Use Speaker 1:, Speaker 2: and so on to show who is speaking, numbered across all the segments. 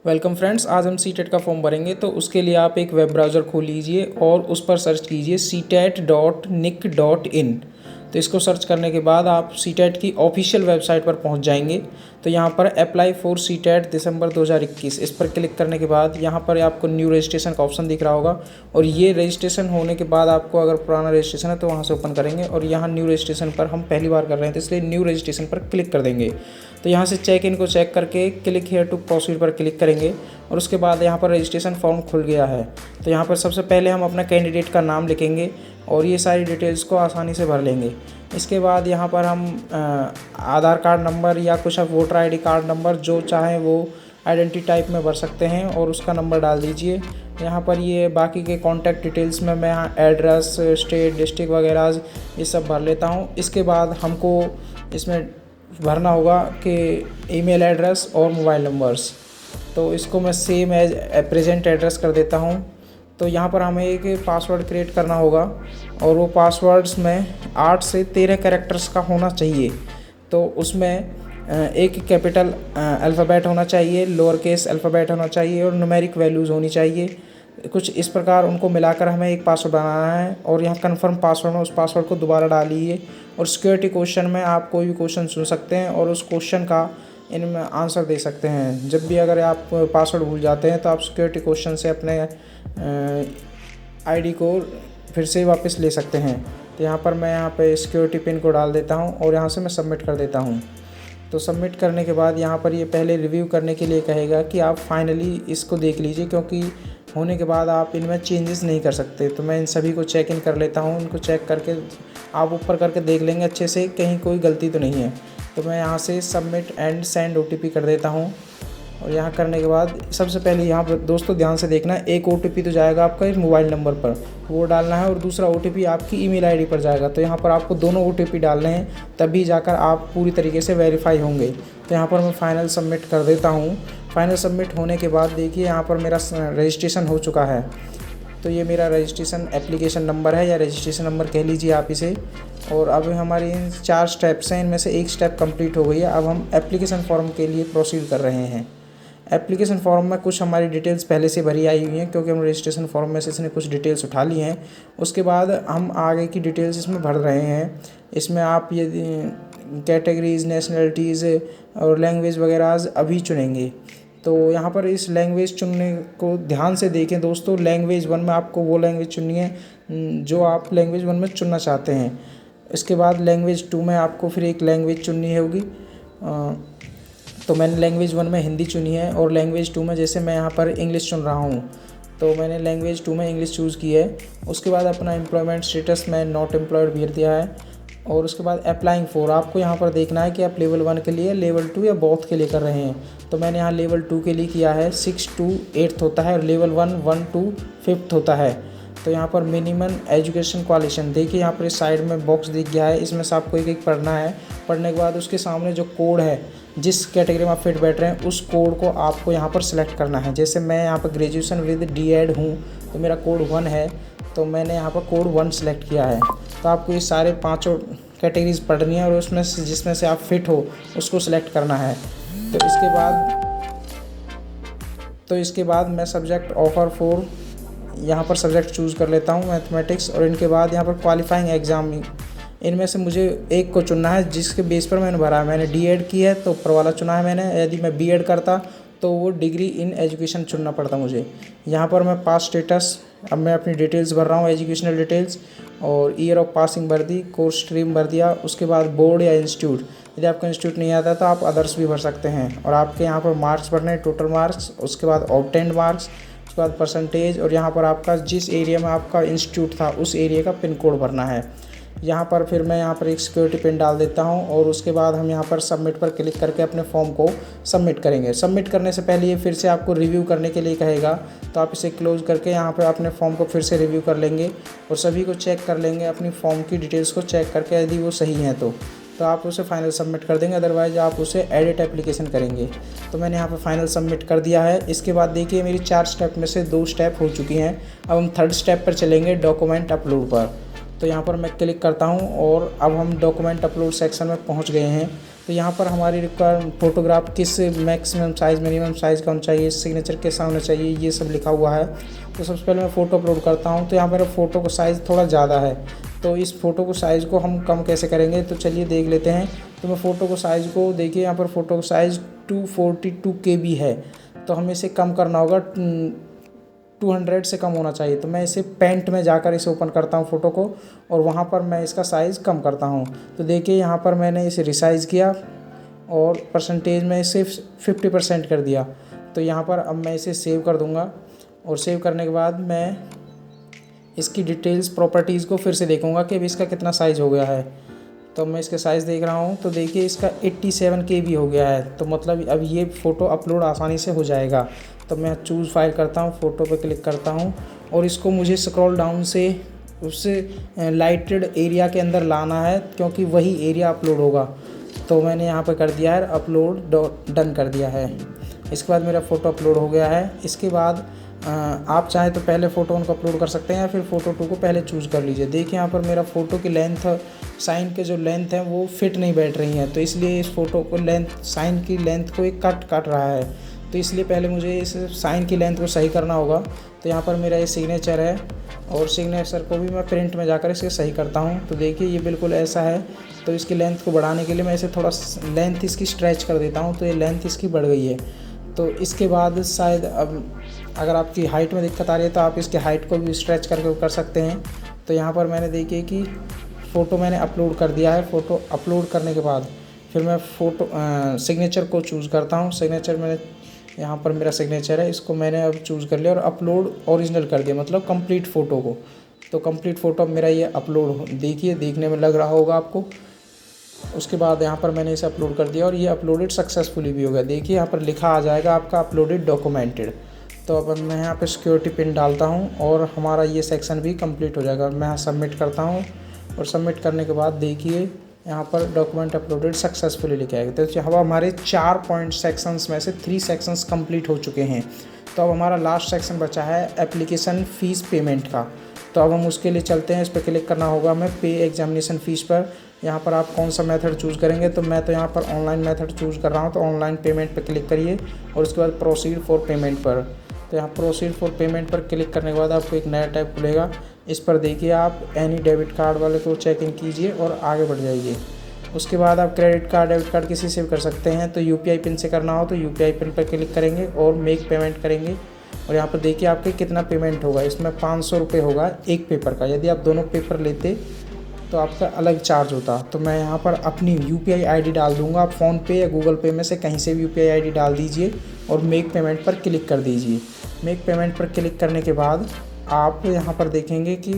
Speaker 1: Welcome friends, आज हम CTET का फॉर्म भरेंगे। तो उसके लिए आप एक वेब ब्राउज़र खोल लीजिए और उस पर सर्च कीजिए ctet.nic.in। तो इसको सर्च करने के बाद आप सीटेट की ऑफिशियल वेबसाइट पर पहुंच जाएंगे। तो यहाँ पर अप्लाई फॉर सीटेट दिसंबर 2021 इस पर क्लिक करने के बाद यहाँ पर आपको न्यू रजिस्ट्रेशन का ऑप्शन दिख रहा होगा। और ये रजिस्ट्रेशन होने के बाद आपको अगर पुराना रजिस्ट्रेशन है तो वहाँ से ओपन करेंगे। और यहाँ न्यू रजिस्ट्रेशन पर हम पहली बार कर रहे हैं तो इसलिए न्यू रजिस्ट्रेशन पर क्लिक कर देंगे। तो यहाँ से चेक इन को चेक करके क्लिक हेयर टू प्रोसीड पर क्लिक करेंगे। और उसके बाद यहाँ पर रजिस्ट्रेशन फॉर्म खुल गया है। तो यहाँ पर सबसे पहले हम अपना कैंडिडेट का नाम लिखेंगे और ये सारी डिटेल्स को आसानी से भर लेंगे। इसके बाद यहाँ पर हम आधार कार्ड नंबर या कुछ वोटर आईडी कार्ड नंबर जो चाहें वो आइडेंटिटी टाइप में भर सकते हैं और उसका नंबर डाल दीजिए। यहाँ पर ये बाकी के कॉन्टैक्ट डिटेल्स में मैं यहाँ एड्रेस, स्टेट, डिस्ट्रिक्ट वगैरह ये सब भर लेता हूँ। इसके बाद हमको इसमें भरना होगा कि ईमेल एड्रेस और मोबाइल नंबर्स। तो इसको मैं सेम एज प्रेजेंट एड्रेस कर देता हूँ। तो यहाँ पर हमें एक पासवर्ड क्रिएट करना होगा और वो पासवर्ड्स में 8 से 13 कैरेक्टर्स का होना चाहिए। तो उसमें एक कैपिटल अल्फ़ाबेट होना चाहिए, लोअर केस अल्फ़ाबेट होना चाहिए और न्यूमेरिक वैल्यूज़ होनी चाहिए। कुछ इस प्रकार उनको मिलाकर हमें एक पासवर्ड बनाना है। और यहाँ कन्फर्म पासवर्ड है, उस पासवर्ड को दोबारा डालिए। और सिक्योरिटी क्वेश्चन में आप कोई भी क्वेश्चन चुन सकते हैं और उस क्वेश्चन का इनमें आंसर दे सकते हैं। जब भी अगर आप पासवर्ड भूल जाते हैं तो आप सिक्योरिटी क्वेश्चन से अपने आईडी को फिर से वापस ले सकते हैं। तो यहाँ पर मैं यहाँ पे सिक्योरिटी पिन को डाल देता हूँ और यहाँ से मैं सबमिट कर देता हूँ। तो सबमिट करने के बाद यहाँ पर ये पहले रिव्यू करने के लिए कहेगा कि आप फाइनली इसको देख लीजिए, क्योंकि होने के बाद आप इनमें चेंजेस नहीं कर सकते। तो मैं इन सभी को चेक इन कर लेता हूँ। इनको चेक करके आप ऊपर करके देख लेंगे अच्छे से कहीं कोई गलती तो नहीं है। तो मैं यहाँ से सबमिट एंड सेंड OTP कर देता हूँ। और यहाँ करने के बाद सबसे पहले यहाँ पर दोस्तों ध्यान से देखना, एक OTP तो जाएगा आपका एक मोबाइल नंबर पर, वो डालना है, और दूसरा OTP आपकी ईमेल आईडी पर जाएगा। तो यहाँ पर आपको दोनों OTP डालने हैं, तभी जाकर आप पूरी तरीके से वेरीफाई होंगे। तो यहाँ पर मैं फाइनल सबमिट कर देता हूँ। फाइनल सबमिट होने के बाद देखिए यहाँ पर मेरा रजिस्ट्रेशन हो चुका है। तो ये मेरा रजिस्ट्रेशन एप्लीकेशन नंबर है या रजिस्ट्रेशन नंबर कह लीजिए आप इसे। और अब हमारी इन 4 स्टेप्स हैं, इनमें से एक स्टेप कंप्लीट हो गई है। अब हम एप्लीकेशन फॉर्म के लिए प्रोसीड कर रहे हैं। एप्लीकेशन फॉर्म में कुछ हमारी डिटेल्स पहले से भरी आई हुई हैं, क्योंकि हम रजिस्ट्रेशन फॉर्म में से इसने कुछ डिटेल्स उठा ली हैं। उसके बाद हम आगे की डिटेल्स इसमें भर रहे हैं। इसमें आप ये कैटेगरीज़, नेशनलिटीज़ और लैंग्वेज वगैरह अभी चुनेंगे। तो यहाँ पर इस लैंग्वेज चुनने को ध्यान से देखें दोस्तों। लैंग्वेज 1 में आपको वो लैंग्वेज चुननी है जो आप लैंग्वेज 1 में चुनना चाहते हैं। इसके बाद लैंग्वेज 2 में आपको फिर एक लैंग्वेज चुननी होगी। तो मैंने लैंग्वेज 1 में हिंदी चुनी है और लैंग्वेज 2 में जैसे मैं यहाँ पर इंग्लिश चुन रहा हूँ, तो मैंने लैंग्वेज 2 में इंग्लिश चूज़ की है। उसके बाद अपना एम्प्लॉयमेंट स्टेटस में नॉट एम्प्लॉयड भर दिया है। और उसके बाद अप्लाइंग फॉर आपको यहाँ पर देखना है कि आप लेवल 1 के लिए, लेवल 2 या बोथ के लिए कर रहे हैं। तो मैंने यहाँ लेवल 2 के लिए किया है। 6 to 8 होता है और लेवल 1 1 to 5 होता है। तो यहाँ पर मिनिमम एजुकेशन क्वालिफिकेशन देखिए, यहाँ पर इस साइड में बॉक्स दिख गया है, इसमें से आपको एक एक पढ़ना है। पढ़ने के बाद उसके सामने जो कोड है, जिस कैटेगरी में आप फिट बैठ रहे हैं, उस कोड को आपको यहाँ पर सिलेक्ट करना है। जैसे मैं यहाँ पर ग्रेजुएशन विद DED हूँ तो मेरा कोड 1 है, तो मैंने यहाँ पर कोड 1 सेलेक्ट किया है। तो आपको ये सारे 5 कैटेगरीज पढ़नी है और उसमें से जिसमें से आप फिट हो उसको सिलेक्ट करना है। तो इसके बाद मैं सब्जेक्ट ऑफर फॉर यहाँ पर सब्जेक्ट चूज़ कर लेता हूँ मैथमेटिक्स। और इनके बाद यहाँ पर क्वालिफाइंग एग्ज़ाम, इनमें से मुझे एक को चुनना है जिसके बेस पर मैंने भरा है। मैंने DED की है तो ऊपर वाला चुना है मैंने। यदि मैं BEd करता तो वो डिग्री इन एजुकेशन चुनना पड़ता मुझे। यहाँ पर मैं पास स्टेटस, अब मैं अपनी डिटेल्स भर रहा हूँ, एजुकेशनल डिटेल्स, और ईयर ऑफ पासिंग भर दी, कोर्स स्ट्रीम भर दिया। उसके बाद बोर्ड या इंस्टीट्यूट, यदि आपका इंस्टीट्यूट नहीं आता तो आप अदर्स भी भर सकते हैं। और आपके यहाँ पर मार्क्स भरने हैं, टोटल मार्क्स, उसके बाद ऑब्टेन्ड मार्क्स, उसके बाद परसेंटेज, और यहाँ पर आपका जिस एरिया में आपका इंस्टीट्यूट था उस एरिया का पिन कोड भरना है। यहाँ पर फिर मैं यहाँ पर एक सिक्योरिटी पिन डाल देता हूँ। और उसके बाद हम यहाँ पर सबमिट पर क्लिक करके अपने फॉर्म को सबमिट करेंगे। सबमिट करने से पहले ये फिर से आपको रिव्यू करने के लिए कहेगा, तो आप इसे क्लोज़ करके यहाँ पर अपने फॉर्म को फिर से रिव्यू कर लेंगे और सभी को चेक कर लेंगे, अपनी फॉर्म की डिटेल्स को चेक करके। यदि वो सही हैं तो आप उसे फाइनल सबमिट कर देंगे, अदरवाइज़ आप उसे एडिट एप्लीकेशन करेंगे। तो मैंने यहाँ पर फाइनल सबमिट कर दिया है। इसके बाद देखिए मेरी 4 स्टेप में से 2 स्टेप हो चुकी हैं। अब हम 3rd स्टेप पर चलेंगे, डॉक्यूमेंट अपलोड पर। तो यहाँ पर मैं क्लिक करता हूँ और अब हम डॉक्यूमेंट अपलोड सेक्शन में पहुँच गए हैं। तो यहाँ पर हमारी रिक्वायर फ़ोटोग्राफ किस मैक्सिमम साइज़ मिनिमम साइज़ का होना चाहिए, सिग्नेचर कैसा होना चाहिए, ये सब लिखा हुआ है। तो सबसे पहले मैं फ़ोटो अपलोड करता हूँ। तो यहाँ पर फ़ोटो का साइज़ थोड़ा ज़्यादा है, तो इस फ़ोटो को साइज़ को हम कम कैसे करेंगे, तो चलिए देख लेते हैं। तो मैं फ़ोटो को साइज़ को देखिए, यहाँ पर फ़ोटो का साइज़ 242 KB है, तो हमें इसे कम करना होगा, 200 से कम होना चाहिए। तो मैं इसे पेंट में जाकर इसे ओपन करता हूँ फ़ोटो को, और वहाँ पर मैं इसका साइज़ कम करता हूँ। तो देखिए यहाँ पर मैंने इसे रिसाइज़ किया और परसेंटेज में इसे 50% कर दिया। तो यहाँ पर अब मैं इसे सेव कर दूँगा, और सेव करने के बाद मैं इसकी डिटेल्स प्रॉपर्टीज़ को फिर से देखूँगा कि अभी इसका कितना साइज़ हो गया है। तो मैं इसका साइज़ देख रहा हूँ, तो देखिए इसका 87 KB हो गया है। तो मतलब अब ये फ़ोटो अपलोड आसानी से हो जाएगा। तो मैं चूज़ फाइल करता हूँ, फ़ोटो पे क्लिक करता हूँ, और इसको मुझे स्क्रॉल डाउन से उस लाइटेड एरिया के अंदर लाना है, क्योंकि वही एरिया अपलोड होगा। तो मैंने यहाँ पे कर दिया है अपलोड, डन कर दिया है। इसके बाद मेरा फ़ोटो अपलोड हो गया है। इसके बाद आप चाहें तो पहले फ़ोटो उनको अपलोड कर सकते हैं, या फिर फ़ोटो 2 को पहले चूज़ कर लीजिए। देखिए यहाँ पर मेरा फ़ोटो की लेंथ, साइन के जो लेंथ है वो फिट नहीं बैठ रही हैं, तो इसलिए इस फ़ोटो को साइन की लेंथ को एक काट रहा है। तो इसलिए पहले मुझे इस साइन की लेंथ को सही करना होगा। तो यहाँ पर मेरा ये सिग्नेचर है, और सिग्नेचर को भी मैं प्रिंट में जाकर इसे सही करता हूँ। तो देखिए ये बिल्कुल ऐसा है। तो इसकी लेंथ को बढ़ाने के लिए मैं इसे थोड़ा लेंथ इसकी स्ट्रेच कर देता हूँ, तो ये लेंथ इसकी बढ़ गई है। तो इसके बाद शायद अब अगर आपकी हाइट में दिक्कत आ रही है तो आप इसकी हाइट को भी स्ट्रेच करके कर सकते हैं। तो यहाँ पर मैंने देखिए कि फ़ोटो मैंने अपलोड कर दिया है। फ़ोटो अपलोड करने के बाद फिर मैं सिग्नेचर को चूज़ करता हूँ। सिग्नेचर मैंने यहाँ पर मेरा सिग्नेचर है, इसको मैंने अब चूज़ कर लिया और अपलोड ओरिजिनल कर दिया, मतलब कंप्लीट फ़ोटो को। तो कंप्लीट फ़ोटो अब मेरा ये अपलोड देखिए, देखने में लग रहा होगा आपको। उसके बाद यहाँ पर मैंने इसे अपलोड कर दिया, और ये अपलोडेड सक्सेसफुली भी हो गया। देखिए यहाँ पर लिखा आ जाएगा आपका अपलोडेड डॉक्यूमेंटेड। तो अब मैं यहाँ पे सिक्योरिटी पिन डालता हूँ, और हमारा ये सेक्शन भी कंप्लीट हो जाएगा। मैं यहाँ सबमिट करता हूँ, और सबमिट करने के बाद देखिए यहाँ पर डॉक्यूमेंट अपलोडेड सक्सेसफुली लिखा है। तो अब हमारे 4 पॉइंट सेक्शंस में से 3 सेक्शंस कंप्लीट हो चुके हैं। तो अब हमारा लास्ट सेक्शन बचा है एप्लीकेशन फ़ीस पेमेंट का। तो अब हम उसके लिए चलते हैं। इस पर क्लिक करना होगा हमें पे एग्जामिनेशन फ़ीस पर। यहाँ पर आप कौन सा मेथड चूज़ करेंगे, तो मैं तो यहाँ पर ऑनलाइन मेथड चूज़ कर रहा हूँ। तो ऑनलाइन पेमेंट पर क्लिक करिए, और उसके बाद प्रोसीड फॉर पेमेंट पर। तो यहाँ प्रोसीड फॉर पेमेंट पर क्लिक करने के बाद आपको एक नया टैब खुलेगा। इस पर देखिए आप एनी डेबिट कार्ड वाले को चेक इन कीजिए और आगे बढ़ जाइए। उसके बाद आप क्रेडिट कार्ड, डेबिट कार्ड किसी से भी कर सकते हैं। तो यूपीआई पिन से करना हो तो यूपीआई पिन पर क्लिक करेंगे और मेक पेमेंट करेंगे, और यहाँ पर देखिए आपके कितना पेमेंट होगा। इसमें 500 रुपये होगा एक पेपर का। यदि आप दोनों पेपर लेते तो आपका अलग चार्ज होता। तो मैं यहाँ पर अपनी यूपीआई आईडी डाल दूँगा। आप फ़ोनपे या गूगल पे में से कहीं से भी यूपीआई आईडी डाल दीजिए, और मेक पेमेंट पर क्लिक कर दीजिए। मेक पेमेंट पर क्लिक करने के बाद आप यहाँ पर देखेंगे कि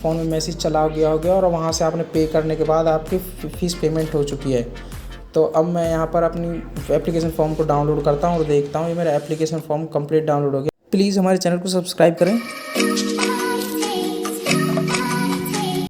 Speaker 1: फ़ोन में मैसेज चला गया होगा, और वहाँ से आपने पे करने के बाद आपकी फ़ीस पेमेंट हो चुकी है। तो अब मैं यहाँ पर अपनी एप्लीकेशन फॉर्म को डाउनलोड करता हूँ और देखता हूँ ये मेरा एप्लीकेशन फॉर्म कंप्लीट डाउनलोड हो गया। प्लीज़ हमारे चैनल को सब्सक्राइब करें।